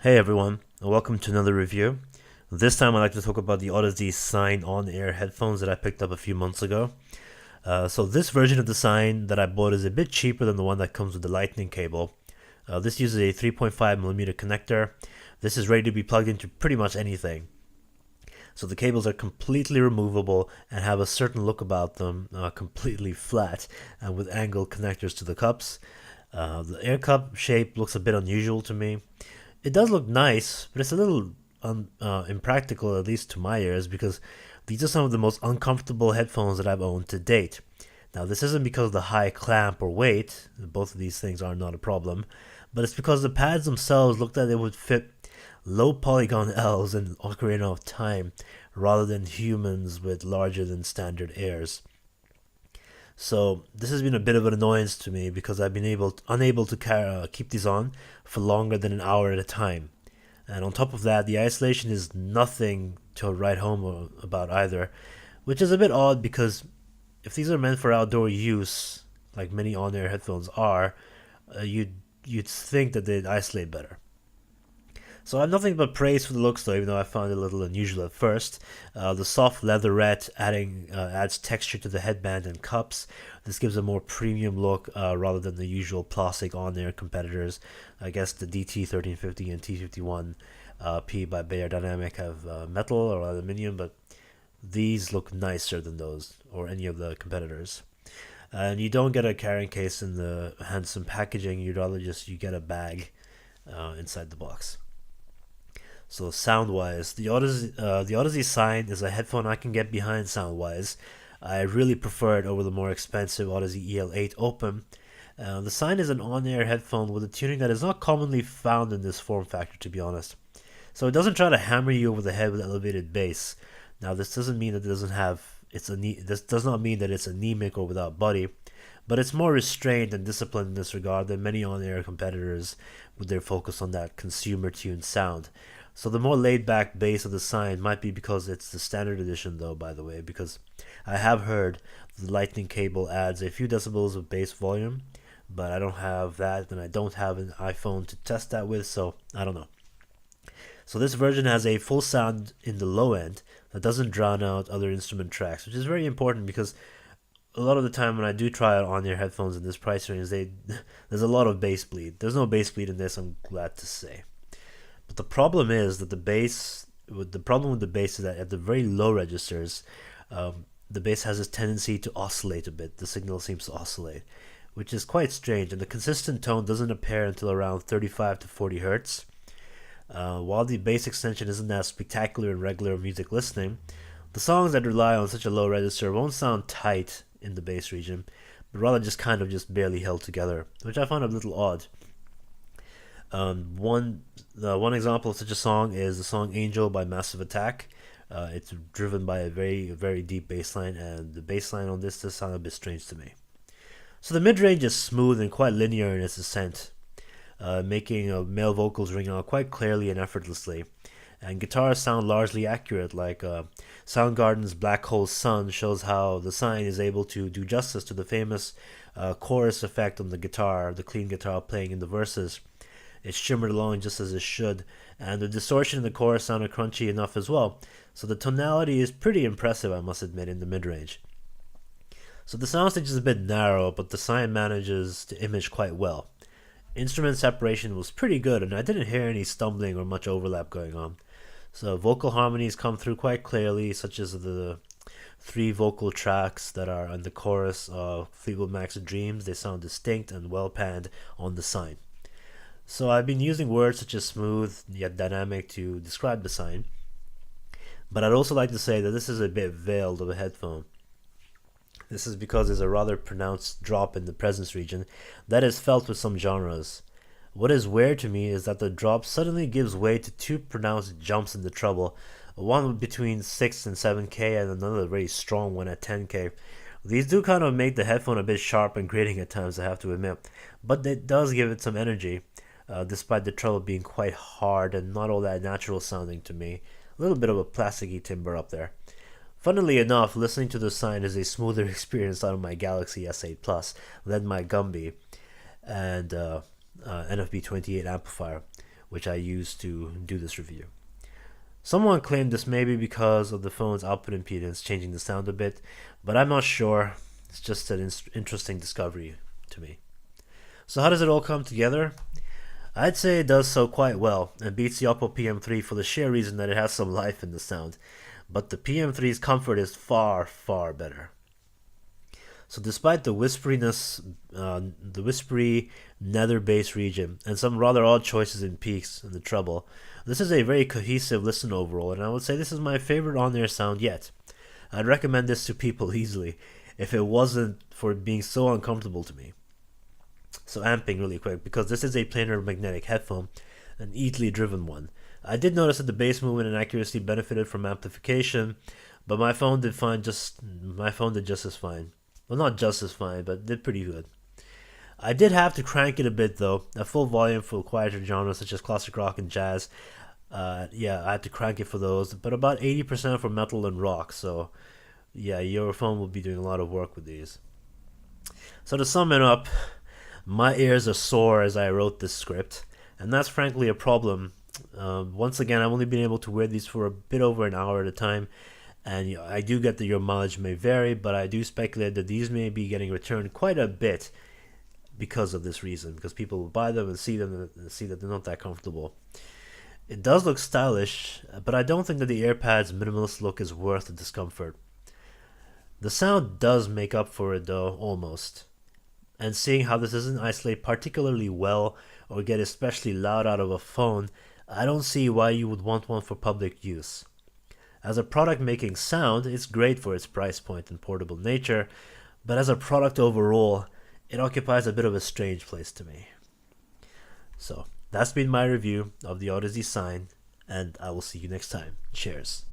Hey everyone, and welcome to another review. This time I'd like to talk about the Audeze Sine on-air headphones that I picked up a few months ago. So this version of the Sine that I bought is a bit cheaper than the one that comes with the lightning cable. This uses a 3.5mm connector. This is ready to be plugged into pretty much anything. So the cables are completely removable and have a certain look about them, completely flat and with angled connectors to the cups. The air cup shape looks a bit unusual to me. It does look nice, but it's a little impractical, at least to my ears, because these are some of the most uncomfortable headphones that I've owned to date. Now, this isn't because of the high clamp or weight, both of these things are not a problem, but it's because the pads themselves look like they would fit low polygon elves in Ocarina of Time rather than humans with larger than standard ears. So this has been a bit of an annoyance to me because I've been unable to keep these on for longer than an hour at a time. And on top of that, the isolation is nothing to write home about either, which is a bit odd because if these are meant for outdoor use, like many on-air headphones are, you'd think that they'd isolate better. So I have nothing but praise for the looks though, even though I found it a little unusual at first. The soft leatherette adds texture to the headband and cups. This gives a more premium look rather than the usual plastic on-air competitors. I guess the DT1350 and T51 P by Beyerdynamic have metal or aluminium, but these look nicer than those or any of the competitors. And you don't get a carrying case in the handsome packaging. You'd rather you get a bag inside the box. So sound-wise, the Audeze Sine is a headphone I can get behind sound-wise. I really prefer it over the more expensive Audeze EL8 Open. The Sine is an on-air headphone with a tuning that is not commonly found in this form factor, to be honest. So it doesn't try to hammer you over the head with elevated bass. Now, this doesn't mean that it doesn't have this does not mean that it's anemic or without body, but it's more restrained and disciplined in this regard than many on-air competitors with their focus on that consumer-tuned sound. So the more laid-back bass of the Sine might be because it's the standard edition, though, by the way, because I have heard the lightning cable adds a few decibels of bass volume, but I don't have that, and I don't have an iPhone to test that with, so I don't know. So this version has a full sound in the low end that doesn't drown out other instrument tracks, which is very important because a lot of the time when I do try out on-ear headphones in this price range, there's a lot of bass bleed. There's no bass bleed in this, I'm glad to say. But the problem is that the problem with the bass is that at the very low registers, the bass has this tendency to oscillate a bit. The signal seems to oscillate, which is quite strange, and the consistent tone doesn't appear until around 35 to 40 hertz. While the bass extension isn't as spectacular in regular music listening, the songs that rely on such a low register won't sound tight in the bass region, but rather just barely held together, which I find a little odd. One example of such a song is the song "Angel" by Massive Attack. It's driven by a very deep bass line, and the bass line on this does sound a bit strange to me. So the mid-range is smooth and quite linear in its ascent, making male vocals ring out quite clearly and effortlessly. And guitars sound largely accurate, like Soundgarden's Black Hole Sun shows how the Sine is able to do justice to the famous chorus effect on the guitar, the clean guitar playing in the verses. It shimmered along just as it should, and the distortion in the chorus sounded crunchy enough as well, so the tonality is pretty impressive, I must admit, in the mid-range. So the soundstage is a bit narrow, but the Sine manages to image quite well. Instrument separation was pretty good, and I didn't hear any stumbling or much overlap going on. So vocal harmonies come through quite clearly, such as the three vocal tracks that are on the chorus of Fleetwood Mac's Dreams. They sound distinct and well panned on the Sine. So I've been using words such as smooth yet dynamic to describe the Sine, but I'd also like to say that this is a bit veiled of a headphone. This is because there's a rather pronounced drop in the presence region that is felt with some genres. What is weird to me is that the drop suddenly gives way to two pronounced jumps in the treble, one between 6 and 7K and another very strong one at 10K. These do kind of make the headphone a bit sharp and grating at times, I have to admit, but it does give it some energy. Despite the treble being quite hard and not all that natural sounding to me. A little bit of a plasticky timbre up there. Funnily enough, listening to the Sine is a smoother experience out of my Galaxy S8 Plus than my Gumby and NFB28 amplifier, which I used to do this review. Someone claimed this may be because of the phone's output impedance changing the sound a bit, but I'm not sure. It's just an interesting discovery to me. So how does it all come together? I'd say it does so quite well and beats the Oppo PM3 for the sheer reason that it has some life in the sound, but the PM3's comfort is far, far better. So despite the the whispery nether bass region and some rather odd choices in peaks and the treble, this is a very cohesive listen overall, and I would say this is my favorite on-air sound yet. I'd recommend this to people easily if it wasn't for being so uncomfortable to me. So amping really quick, because this is a planar magnetic headphone, an easily driven one. I did notice that the bass movement and accuracy benefited from amplification, but my phone did just as fine. Well, not just as fine, but did pretty good. I did have to crank it a bit though, at full volume for quieter genres such as classic rock and jazz. Yeah, I had to crank it for those, but about 80% for metal and rock, so yeah, your phone will be doing a lot of work with these. So to sum it up, my ears are sore as I wrote this script, and that's frankly a problem. Once again, I've only been able to wear these for a bit over an hour at a time, and I do get that your mileage may vary, but I do speculate that these may be getting returned quite a bit because of this reason, because people will buy them and see that they're not that comfortable. It does look stylish, but I don't think that the AirPads' minimalist look is worth the discomfort. The sound does make up for it though, almost. And seeing how this doesn't isolate particularly well or get especially loud out of a phone, I don't see why you would want one for public use. As a product making sound, it's great for its price point and portable nature, but as a product overall, it occupies a bit of a strange place to me. So, that's been my review of the Audeze Sine, and I will see you next time. Cheers.